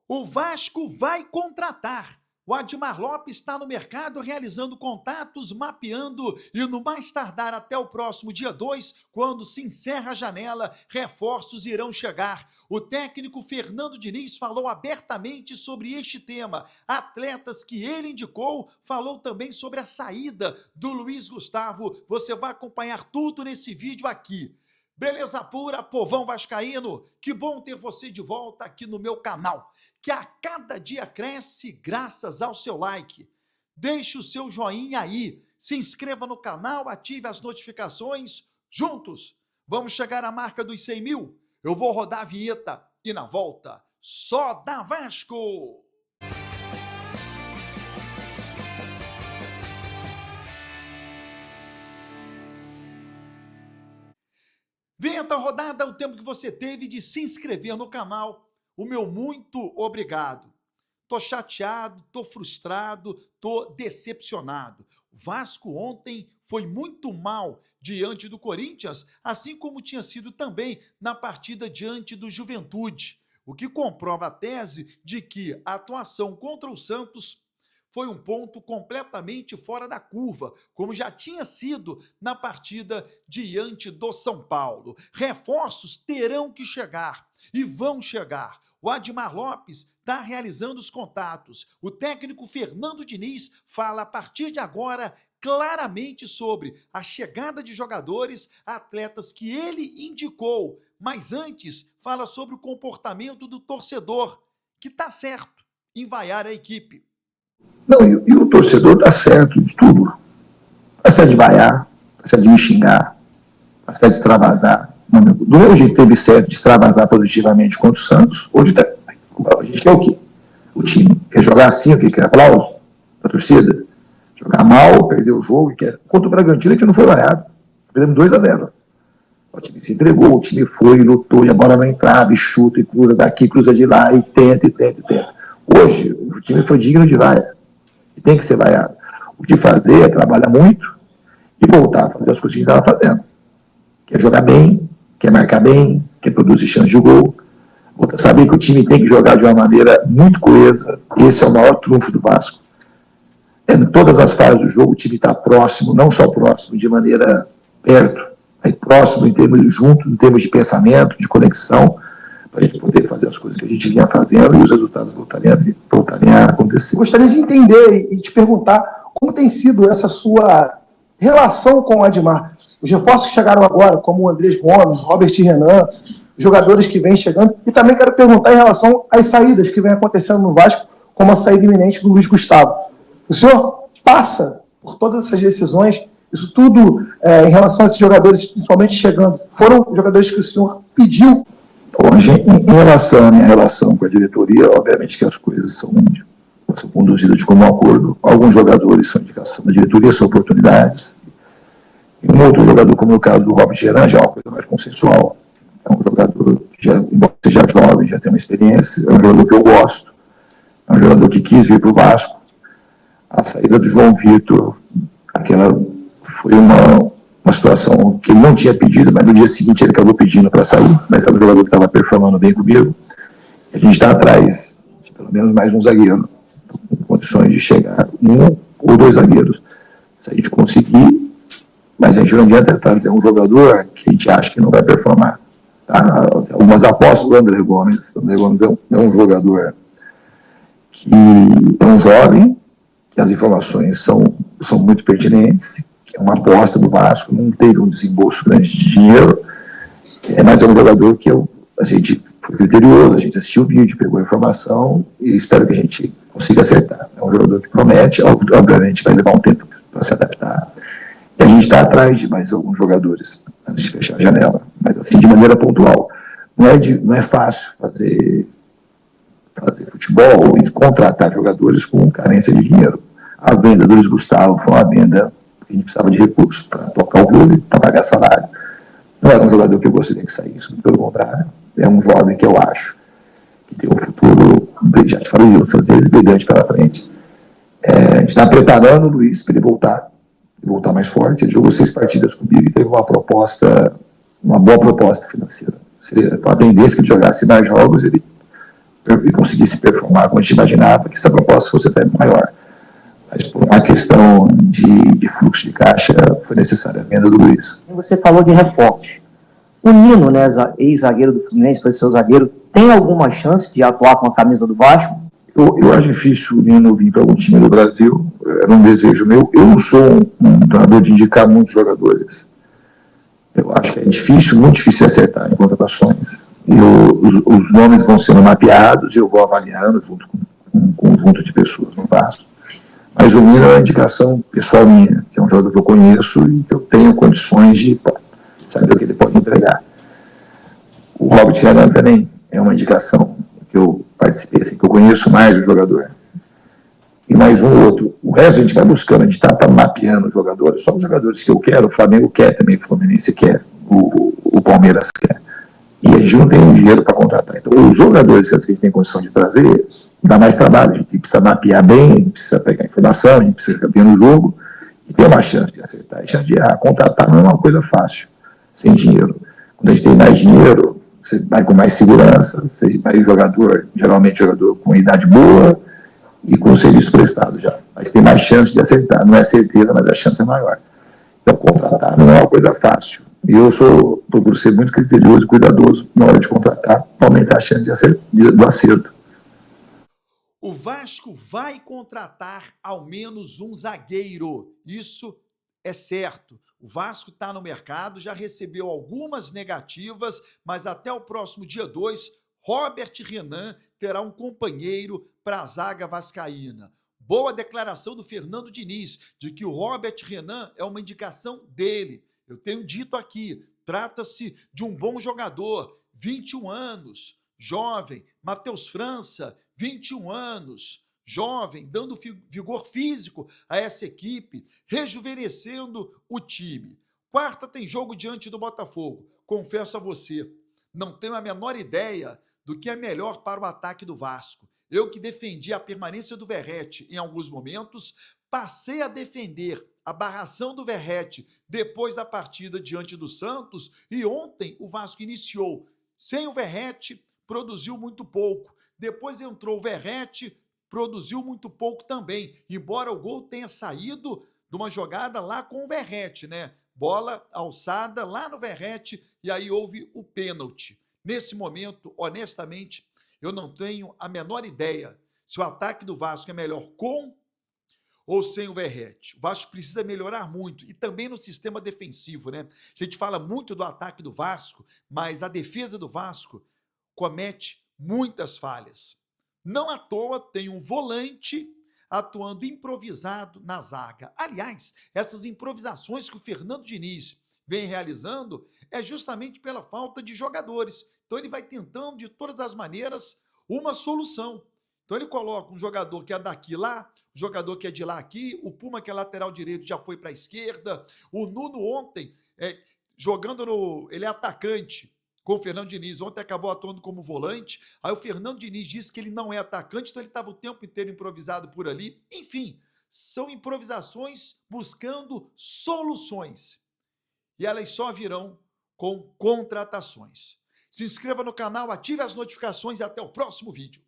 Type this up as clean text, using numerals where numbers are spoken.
O Vasco vai contratar. O Admar Lopes está no mercado realizando contatos, mapeando e no mais tardar até o próximo dia 2, quando se encerra a janela, reforços irão chegar. O técnico Fernando Diniz falou abertamente sobre este tema. Atletas que ele indicou, falou também sobre a saída do Luiz Gustavo. Você vai acompanhar tudo nesse vídeo aqui. Beleza pura, povão vascaíno? Que bom ter você de volta aqui no meu canal, que a cada dia cresce graças ao seu like. Deixe o seu joinha aí, se inscreva no canal, ative as notificações. Juntos, vamos chegar à marca dos 100 mil? Eu vou rodar a vinheta e na volta, só dá Vasco! Vinheta rodada, o tempo que você teve de se inscrever no canal. O meu muito obrigado. Tô chateado, tô frustrado, tô decepcionado. O Vasco ontem foi muito mal diante do Corinthians, assim como tinha sido também na partida diante do Juventude, o que comprova a tese de que a atuação contra o Santos foi um ponto completamente fora da curva, como já tinha sido na partida diante do São Paulo. Reforços terão que chegar e vão chegar. O Admar Lopes está realizando os contatos. O técnico Fernando Diniz fala a partir de agora claramente sobre a chegada de jogadores, atletas que ele indicou. Mas antes, fala sobre o comportamento do torcedor, que está certo em vaiar a equipe. Não, e o torcedor tá certo de tudo. Tá certo de vaiar, tá certo de me xingar, tá certo de extravasar. Do mesmo jeito que teve certo de extravasar positivamente contra o Santos, hoje tá, a gente quer o quê? O time quer jogar assim, o que quer aplauso da torcida? Jogar mal, perder o jogo, e quer. Contra o Bragantino a gente não foi vaiado. Perdemos 2-0. O time se entregou, o time foi, lutou, e a bola não entrava, e chuta, e cruza daqui, cruza de lá, e tenta. Hoje, o time foi digno de vaia. E tem que ser vaiado. O que fazer é trabalhar muito e voltar a fazer as coisas que a gente estava fazendo. Quer jogar bem, quer marcar bem, quer produzir chance de gol. Saber que o time tem que jogar de uma maneira muito coesa. Esse é o maior trunfo do Vasco. Em todas as fases do jogo, o time está próximo, não só próximo, de maneira perto, próximo em termos junto, em termos de pensamento, de conexão, para a gente poder fazer as coisas que a gente vinha fazendo e os resultados voltarem a acontecer. Gostaria de entender e te perguntar como tem sido essa sua relação com o Admar. Os reforços que chegaram agora, como o Andrés Gomes, Robert Renan, jogadores que vêm chegando, e também quero perguntar em relação às saídas que vêm acontecendo no Vasco, como a saída iminente do Luiz Gustavo. O senhor passa por todas essas decisões, isso tudo em relação a esses jogadores, principalmente chegando, foram jogadores que o senhor pediu? Hoje, em relação à minha relação com a diretoria, obviamente que as coisas são conduzidas de comum acordo. Alguns jogadores são indicação da diretoria, são oportunidades. E um outro jogador, como no caso do Robert Geran, já é uma coisa mais consensual. É um jogador que, embora seja jovem, já tem uma experiência, é um jogador que eu gosto. É um jogador que quis vir para o Vasco. A saída do João Vitor, aquela foi uma situação que ele não tinha pedido, mas no dia seguinte ele acabou pedindo para sair, mas era um jogador que estava performando bem comigo. A gente está atrás de pelo menos mais um zagueiro, com condições de chegar um ou dois zagueiros. Se a gente conseguir, mas a gente não adianta trazer um jogador que a gente acha que não vai performar. Tá? Algumas apostas do André Gomes. O André Gomes é um jogador que é um jovem, que as informações são muito pertinentes, é uma aposta do Vasco, não teve um desembolso grande de dinheiro, mas é um jogador que a gente foi criterioso, a gente assistiu o vídeo, pegou a informação e espero que a gente consiga acertar. É um jogador que promete, obviamente vai levar um tempo para se adaptar. E a gente está atrás de mais alguns jogadores antes de fechar a janela, mas assim, de maneira pontual. Não é fácil fazer futebol e contratar jogadores com carência de dinheiro. A venda do Luiz Gustavo foi uma venda que a gente precisava de recursos para tocar o clube, para pagar salário. Não era um jogador que eu gostaria que saísse, pelo contrário. É um jovem que eu acho que tem um futuro, já te falei outras vezes, brilhante pela frente. A gente está preparando o Luiz para ele voltar mais forte. Ele jogou 6 partidas comigo e teve uma boa proposta financeira. A tendência que ele jogasse mais jogos, ele e conseguisse performar como a gente imaginava, que essa proposta fosse até maior. Mas por uma questão de fluxo de caixa, foi necessária a venda do Luiz. Você falou de reforços. O Nino, né, ex-zagueiro do Fluminense, foi seu zagueiro, tem alguma chance de atuar com a camisa do Vasco? Eu acho difícil o Nino vir para algum time do Brasil, era um desejo meu. Eu não sou um treinador de indicar muitos jogadores. Eu acho que é difícil, muito difícil acertar em contratações. E os nomes vão sendo mapeados e eu vou avaliando junto com um conjunto de pessoas no Vasco. Mas o Nino é uma indicação pessoal minha, que é um jogador que eu conheço e que eu tenho condições de saber o que ele pode entregar. O Robert Renan também é uma indicação que eu participei, assim, que eu conheço mais o jogador. E mais um outro. O resto a gente vai buscando, a gente está mapeando os jogadores. Só os jogadores que eu quero, o Flamengo quer também, o Fluminense quer, o Palmeiras quer. E a gente não tem dinheiro para contratar. Então, os jogadores que a gente tem condição de trazer, dá mais trabalho. A gente precisa mapear bem, a gente precisa pegar informação, a gente precisa ficar vendo o jogo e ter uma chance de acertar. A chance de errar. Contratar não é uma coisa fácil, sem dinheiro. Quando a gente tem mais dinheiro, você vai com mais segurança, você vai jogador, geralmente jogador com idade boa e com serviço prestado já. Mas tem mais chance de acertar. Não é certeza, mas a chance é maior. Então, contratar não é uma coisa fácil. E eu procuro ser muito criterioso e cuidadoso na hora de contratar para aumentar a chance do acerto. O Vasco vai contratar ao menos um zagueiro. Isso é certo. O Vasco está no mercado, já recebeu algumas negativas, mas até o próximo dia 2, Robert Renan terá um companheiro para a zaga vascaína. Boa declaração do Fernando Diniz, de que o Robert Renan é uma indicação dele. Eu tenho dito aqui, trata-se de um bom jogador, 21 anos, jovem. Matheus França, 21 anos, jovem, dando vigor físico a essa equipe, rejuvenescendo o time. Quarta tem jogo diante do Botafogo. Confesso a você, não tenho a menor ideia do que é melhor para o ataque do Vasco. Eu que defendi a permanência do Verratti em alguns momentos, passei a defender a barração do Verratti depois da partida diante do Santos e ontem o Vasco iniciou sem o Verratti, produziu muito pouco. Depois entrou o Verratti, produziu muito pouco também, embora o gol tenha saído de uma jogada lá com o Verratti, né? Bola alçada lá no Verratti e aí houve o pênalti. Nesse momento, honestamente, eu não tenho a menor ideia se o ataque do Vasco é melhor com ou sem o Verratti. O Vasco precisa melhorar muito e também no sistema defensivo, né? A gente fala muito do ataque do Vasco, mas a defesa do Vasco comete muitas falhas. Não à toa tem um volante atuando improvisado na zaga. Aliás, essas improvisações que o Fernando Diniz vem realizando é justamente pela falta de jogadores. Então ele vai tentando de todas as maneiras uma solução. Então ele coloca um jogador que é daqui lá, um jogador que é de lá aqui, o Puma que é lateral direito já foi para a esquerda, o Nuno ontem jogando ele é atacante com o Fernando Diniz, ontem acabou atuando como volante, aí o Fernando Diniz disse que ele não é atacante, então ele estava o tempo inteiro improvisado por ali. Enfim, são improvisações buscando soluções e elas só virão com contratações. Se inscreva no canal, ative as notificações e até o próximo vídeo.